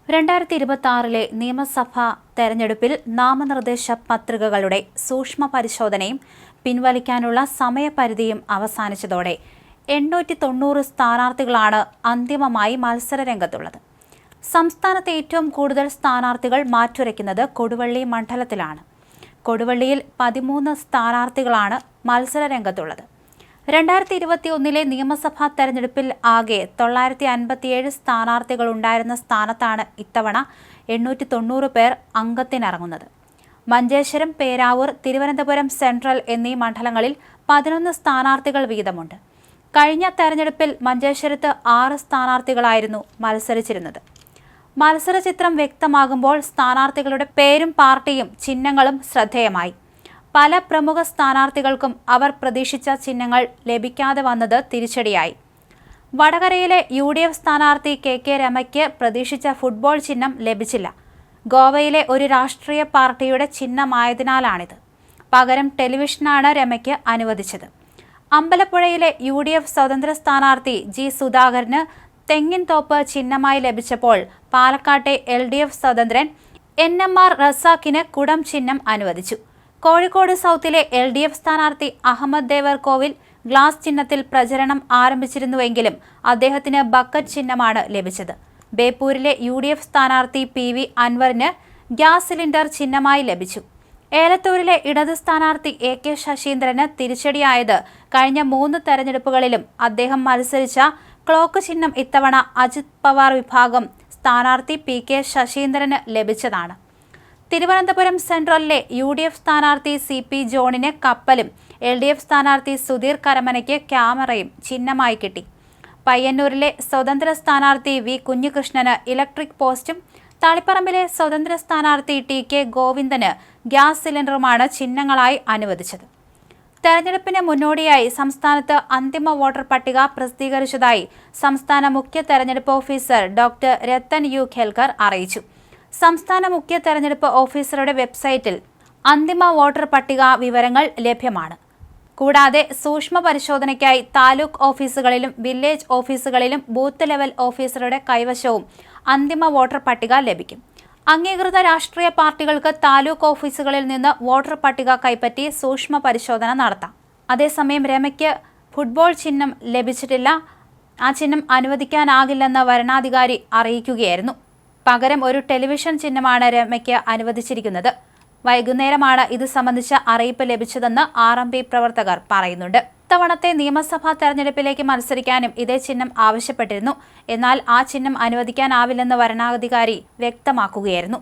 2026 നിയമസഭാ തെരഞ്ഞെടുപ്പിൽ നാമനിർദ്ദേശ പത്രികകളുടെ സൂക്ഷ്മ പരിശോധനയും പിൻവലിക്കാനുള്ള സമയപരിധിയും അവസാനിച്ചതോടെ 890 സ്ഥാനാർത്ഥികളാണ് അന്തിമമായി മത്സരരംഗത്തുള്ളത്. സംസ്ഥാനത്തെ ഏറ്റവും കൂടുതൽ സ്ഥാനാർത്ഥികൾ മാറ്റുരയ്ക്കുന്നത് കൊടുവള്ളി മണ്ഡലത്തിലാണ്. കൊടുവള്ളിയിൽ 13 സ്ഥാനാർത്ഥികളാണ് മത്സരരംഗത്തുള്ളത്. 2021 നിയമസഭാ തെരഞ്ഞെടുപ്പിൽ ആകെ 957 സ്ഥാനാർത്ഥികൾ ഉണ്ടായിരുന്ന സ്ഥാനത്താണ് ഇത്തവണ 890 പേർ അംഗത്തിനിറങ്ങുന്നത്. മഞ്ചേശ്വരം, പേരാവൂർ, തിരുവനന്തപുരം സെൻട്രൽ എന്നീ മണ്ഡലങ്ങളിൽ 11 സ്ഥാനാർത്ഥികൾ വീതമുണ്ട്. കഴിഞ്ഞ തെരഞ്ഞെടുപ്പിൽ മഞ്ചേശ്വരത്ത് 6 സ്ഥാനാർത്ഥികളായിരുന്നു മത്സരിച്ചിരുന്നത്. മത്സരചിത്രം വ്യക്തമാകുമ്പോൾ സ്ഥാനാർത്ഥികളുടെ പേരും പാർട്ടിയും ചിഹ്നങ്ങളും ശ്രദ്ധേയമായി. പല പ്രമുഖ സ്ഥാനാർത്ഥികൾക്കും അവർ പ്രതീക്ഷിച്ച ചിഹ്നങ്ങൾ ലഭിക്കാതെ വന്നത് തിരിച്ചടിയായി. വടകരയിലെ UDF സ്ഥാനാർത്ഥി KK രമയ്ക്ക് പ്രതീക്ഷിച്ച ഫുട്ബോൾ ചിഹ്നം ലഭിച്ചില്ല. ഗോവയിലെ ഒരു രാഷ്ട്രീയ പാർട്ടിയുടെ ചിഹ്നമായതിനാലാണിത്. പകരം ടെലിവിഷനാണ് രമയ്ക്ക് അനുവദിച്ചത്. അമ്പലപ്പുഴയിലെ UDF സ്വതന്ത്ര സ്ഥാനാർത്ഥി G സുധാകരന് തെങ്ങിൻ തോപ്പ് ചിഹ്നമായി ലഭിച്ചപ്പോൾ പാലക്കാട്ടെ LDF സ്വതന്ത്രൻ NMR റസാഖിന് കുടം ചിഹ്നം അനുവദിച്ചു. കോഴിക്കോട് സൗത്തിലെ LDF സ്ഥാനാർത്ഥി അഹമ്മദ് ദേവർകോവിൽ ഗ്ലാസ് ചിഹ്നത്തിൽ പ്രചരണം ആരംഭിച്ചിരുന്നുവെങ്കിലും അദ്ദേഹത്തിന് ബക്കറ്റ് ചിഹ്നമാണ് ലഭിച്ചത്. ബേപ്പൂരിലെ UDF സ്ഥാനാർത്ഥി PV അൻവറിന് ഗ്യാസ് സിലിണ്ടർ ചിഹ്നമായി ലഭിച്ചു. ഏലത്തൂരിലെ ഇടത് സ്ഥാനാർത്ഥി AK ശശീന്ദ്രന് തിരിച്ചടിയായത് കഴിഞ്ഞ 3 തെരഞ്ഞെടുപ്പുകളിലും അദ്ദേഹം മത്സരിച്ച ക്ലോക്ക് ചിഹ്നം ഇത്തവണ അജിത് പവാർ വിഭാഗം സ്ഥാനാർത്ഥി PK ശശീന്ദ്രന് ലഭിച്ചതാണ്. തിരുവനന്തപുരം സെൻട്രലിലെ UDF സ്ഥാനാർത്ഥി CP ജോണിന് കപ്പലും LDF സ്ഥാനാർത്ഥി സുധീർ കരമനയ്ക്ക് ക്യാമറയും ചിഹ്നമായി കിട്ടി. പയ്യന്നൂരിലെ സ്വതന്ത്ര സ്ഥാനാർത്ഥി V കുഞ്ഞികൃഷ്ണന് ഇലക്ട്രിക് പോസ്റ്റും തളിപ്പറമ്പിലെ സ്വതന്ത്ര സ്ഥാനാർത്ഥി TK ഗോവിന്ദന് ഗ്യാസ് സിലിണ്ടറുമാണ് ചിഹ്നങ്ങളായി അനുവദിച്ചത്. തെരഞ്ഞെടുപ്പിന് മുന്നോടിയായി സംസ്ഥാനത്ത് അന്തിമ വോട്ടർ പട്ടിക പ്രസിദ്ധീകരിച്ചതായി സംസ്ഥാന മുഖ്യ തെരഞ്ഞെടുപ്പ് officer doctor Rathan U Kelkar അറിയിച്ചു. സംസ്ഥാന മുഖ്യ തെരഞ്ഞെടുപ്പ് ഓഫീസറുടെ വെബ്സൈറ്റിൽ അന്തിമ വോട്ടർ പട്ടിക വിവരങ്ങൾ ലഭ്യമാണ്. കൂടാതെ സൂക്ഷ്മ പരിശോധനയ്ക്കായി താലൂക്ക് ഓഫീസുകളിലും വില്ലേജ് ഓഫീസുകളിലും ബൂത്ത് ലെവൽ ഓഫീസറുടെ കൈവശവും അന്തിമ വോട്ടർ പട്ടിക ലഭിക്കും. അംഗീകൃത രാഷ്ട്രീയ പാർട്ടികൾക്ക് താലൂക്ക് ഓഫീസുകളിൽ നിന്ന് വോട്ടർ പട്ടിക കൈപ്പറ്റി സൂക്ഷ്മ പരിശോധന നടത്താം. അതേസമയം രമയ്ക്ക് ഫുട്ബോൾ ചിഹ്നം ലഭിച്ചിട്ടില്ല. ആ ചിഹ്നം അനുവദിക്കാനാകില്ലെന്ന് വരണാധികാരി അറിയിക്കുകയായിരുന്നു. പകരം ഒരു ടെലിവിഷൻ ചിഹ്നമാണ് രമയ്ക്ക് അനുവദിച്ചിരിക്കുന്നത്. വൈകുന്നേരമാണ് ഇത് സംബന്ധിച്ച അറിയിപ്പ് ലഭിച്ചതെന്ന് RMP പ്രവർത്തകർ പറയുന്നുണ്ട്. ഇത്തവണത്തെ നിയമസഭാ തെരഞ്ഞെടുപ്പിലേക്ക് മത്സരിക്കാനും ഇതേ ചിഹ്നം ആവശ്യപ്പെട്ടിരുന്നു. എന്നാൽ ആ ചിഹ്നം അനുവദിക്കാനാവില്ലെന്ന് വരണാധികാരി വ്യക്തമാക്കുകയായിരുന്നു.